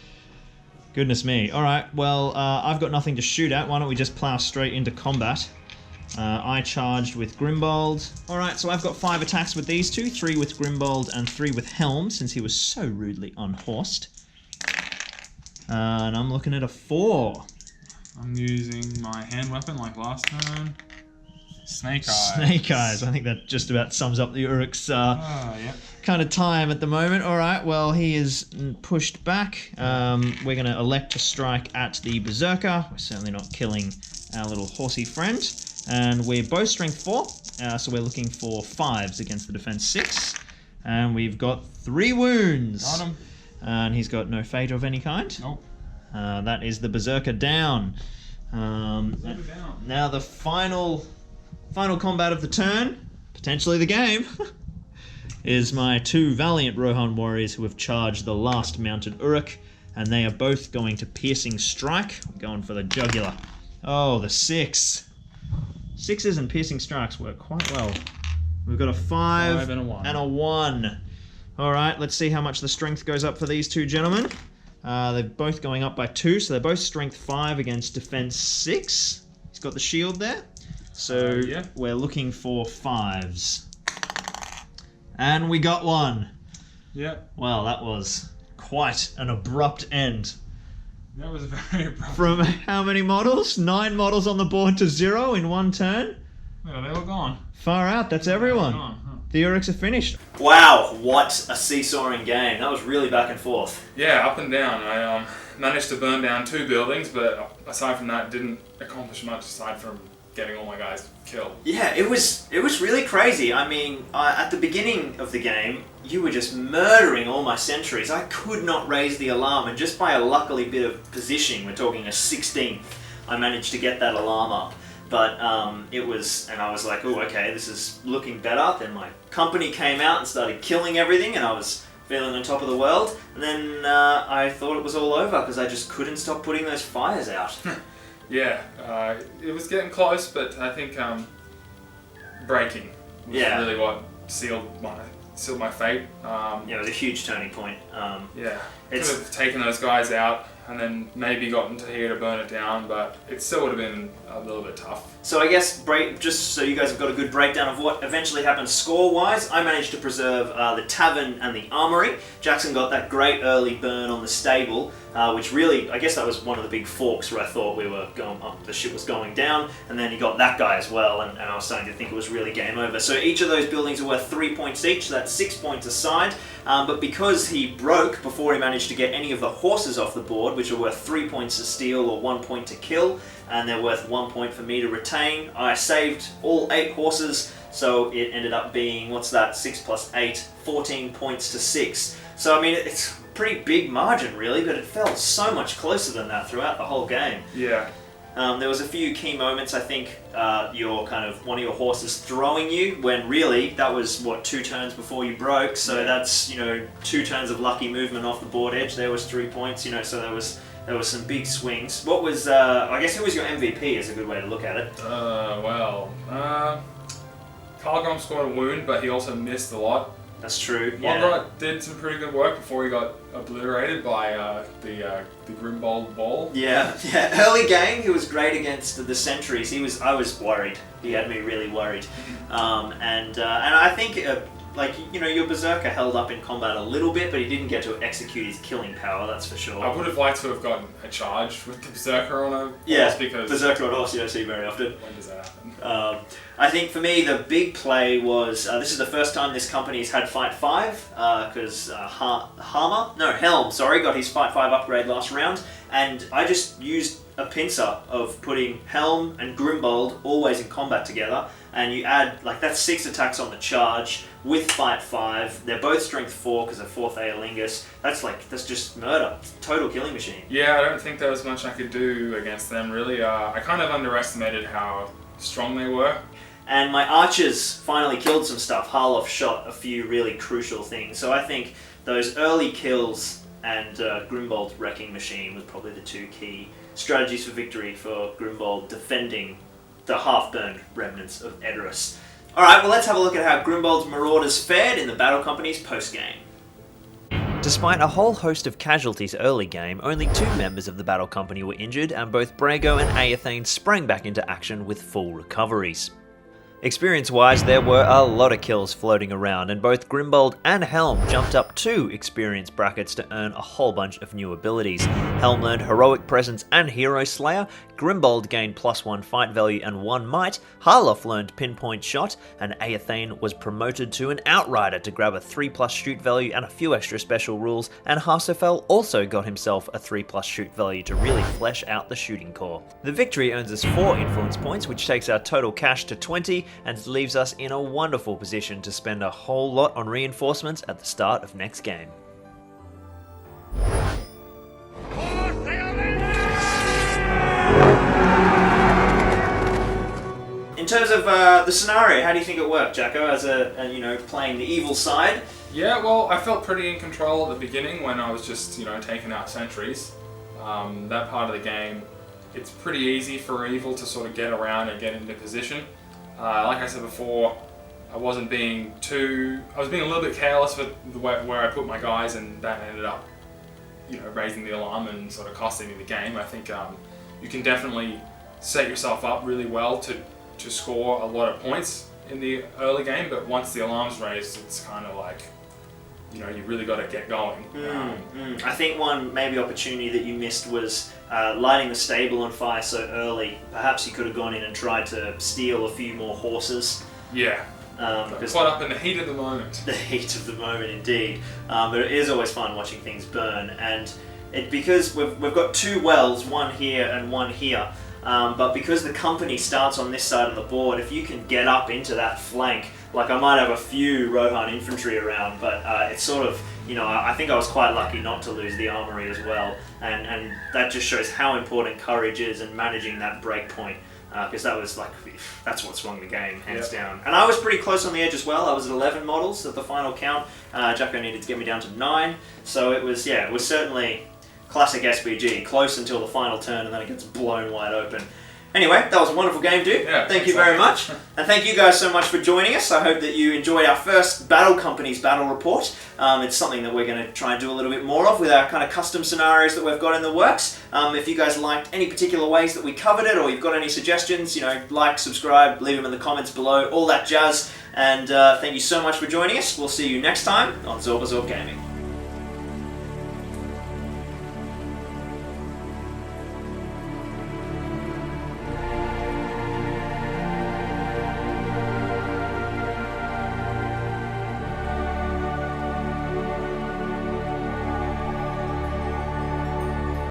Goodness me. Alright, well, I've got nothing to shoot at. Why don't we just plow straight into combat? I charged with Grimbold. Alright, so I've got 5 attacks with these 2. 3 with Grimbold and 3 with Helm, since he was so rudely unhorsed. And I'm looking at a 4. I'm using my hand weapon like last time. Snake Eyes. Snake Eyes. I think that just about sums up the Uruk's kind of time at the moment. Alright, well, he is pushed back. We're going to elect to strike at the Berserker. We're certainly not killing our little horsey friend. And we're both strength 4, so we're looking for 5s against the defense 6. And we've got 3 wounds. Got him. And he's got no fate of any kind. Nope. That is the Berserker down. Now the final combat of the turn, potentially the game, is my 2 valiant Rohan warriors who have charged the last mounted Uruk, and they are both going to piercing strike. We're going for the jugular. Oh, the 6. 6s and piercing strikes work quite well. We've got a 5 and a 1. And a 1. Alright, let's see how much the strength goes up for these 2 gentlemen. They're both going up by 2, so they're both strength 5 against defense 6. He's got the shield there. So we're looking for 5s. And we got 1. Yep. Well, that was quite an abrupt end. That was very abrupt. From how many models? 9 models on the board to 0 in 1 turn? Yeah, they were gone. Far out, that's everyone. The Uruks are finished. Wow, what a seesawing game. That was really back and forth. Yeah, up and down. I managed to burn down 2 buildings, but aside from that, didn't accomplish much aside from getting all my guys killed. Yeah, it was really crazy. I mean, at the beginning of the game, you were just murdering all my sentries. I could not raise the alarm, and just by a luckily bit of positioning, we're talking a 16th, I managed to get that alarm up. But it was, and I was like, oh, okay, this is looking better. Then my company came out and started killing everything, and I was feeling on top of the world. And then I thought it was all over because I just couldn't stop putting those fires out. Yeah, it was getting close, but I think breaking was really what sealed my sealed my fate. Yeah, it was a huge turning point. Yeah, could It's- have taken those guys out and then maybe gotten to here to burn it down, but it still would have been a little bit tough. So I guess, just so you guys have got a good breakdown of what eventually happened score-wise, I managed to preserve the tavern and the armory. Jackson got that great early burn on the stable, which really, I guess that was one of the big forks where I thought we were going up, the ship was going down, and then he got that guy as well, and I was starting to think it was really game over. So each of those buildings are worth 3 points each, so that's 6 points a side, but because he broke before he managed to get any of the horses off the board, which are worth 3 points to steal or 1 point to kill, and they're worth 1 point for me to retain. I saved all 8 horses, so it ended up being, what's that, 6 plus 8, 14 points to 6. So I mean, it's a pretty big margin really, but it felt so much closer than that throughout the whole game. Yeah. There was a few key moments, I think, one of your horses throwing you, when really that was, 2 turns before you broke, so that's, 2 turns of lucky movement off the board edge. There was 3 points, so there was some big swings. What was, I guess, who was your MVP is a good way to look at it. Carlgrom scored a wound, but he also missed a lot. That's true. Yeah. Margaret did some pretty good work before he got obliterated by the Grimbold ball. Yeah. Early game, he was great against the sentries. I was worried. He had me really worried. And I think, your Berserker held up in combat a little bit, but he didn't get to execute his killing power, that's for sure. I would have liked to have gotten a charge with the Berserker on a horse, because Berserker on a horse you don't see very often. when does that happen? I think for me the big play was, this is the first time this company's had Fight 5, because Helm got his Fight 5 upgrade last round, and I just used a pincer of putting Helm and Grimbold always in combat together, and you add, that's 6 attacks on the charge with Fight 5. They're both Strength 4 because of 4th Aeolingus. That's just murder. Total killing machine. Yeah, I don't think there was much I could do against them, really. I kind of underestimated how strong they were. And my archers finally killed some stuff. Harloff shot a few really crucial things. So I think those early kills and Grimbold's Wrecking Machine was probably the 2 key strategies for victory for Grimbold defending the half-burned remnants of Edoras. Alright, well let's have a look at how Grimbold's Marauders fared in the Battle Company's post-game. Despite a whole host of casualties early game, only 2 members of the Battle Company were injured, and both Brago and Aethane sprang back into action with full recoveries. Experience-wise, there were a lot of kills floating around, and both Grimbold and Helm jumped up 2 experience brackets to earn a whole bunch of new abilities. Helm learned Heroic Presence and Hero Slayer, Grimbold gained +1 fight value and 1 might, Harloff learned Pinpoint Shot, and Aethane was promoted to an Outrider to grab a 3+ shoot value and a few extra special rules, and Harsofel also got himself a 3+ shoot value to really flesh out the shooting core. The victory earns us 4 influence points, which takes our total cash to 20, and leaves us in a wonderful position to spend a whole lot on reinforcements at the start of next game. In terms of the scenario, how do you think it worked, Jacko, as playing the evil side? Yeah, well, I felt pretty in control at the beginning when I was just, taking out sentries. That part of the game, it's pretty easy for evil to sort of get around and get into position. Like I said before, I was being a little bit careless with where I put my guys, and that ended up, raising the alarm and sort of costing me the game. I think you can definitely set yourself up really well to score a lot of points in the early game, but once the alarm's raised, it's kind of like, you really got to get going. I think one maybe opportunity that you missed was lighting the stable on fire so early. Perhaps you could have gone in and tried to steal a few more horses. Yeah. Caught up in the heat of the moment. The heat of the moment, indeed. But it is always fun watching things burn, and because we've got 2 wells, one here and one here. But because the company starts on this side of the board, if you can get up into that flank, I might have a few Rohan infantry around, but it's sort of, I think I was quite lucky not to lose the armory as well, and that just shows how important courage is and managing that break point, because that's what swung the game, hands down. And I was pretty close on the edge as well. I was at 11 models at the final count. Jacko needed to get me down to 9, so it was certainly classic SBG, close until the final turn, and then it gets blown wide open. Anyway, that was a wonderful game, dude. Yeah, thank you very much. And thank you guys so much for joining us. I hope that you enjoyed our first Battle Companies battle report. It's something that we're going to try and do a little bit more of with our kind of custom scenarios that we've got in the works. If you guys liked any particular ways that we covered it, or you've got any suggestions, like, subscribe, leave them in the comments below, all that jazz. And thank you so much for joining us. We'll see you next time on Zorbazorb Gaming.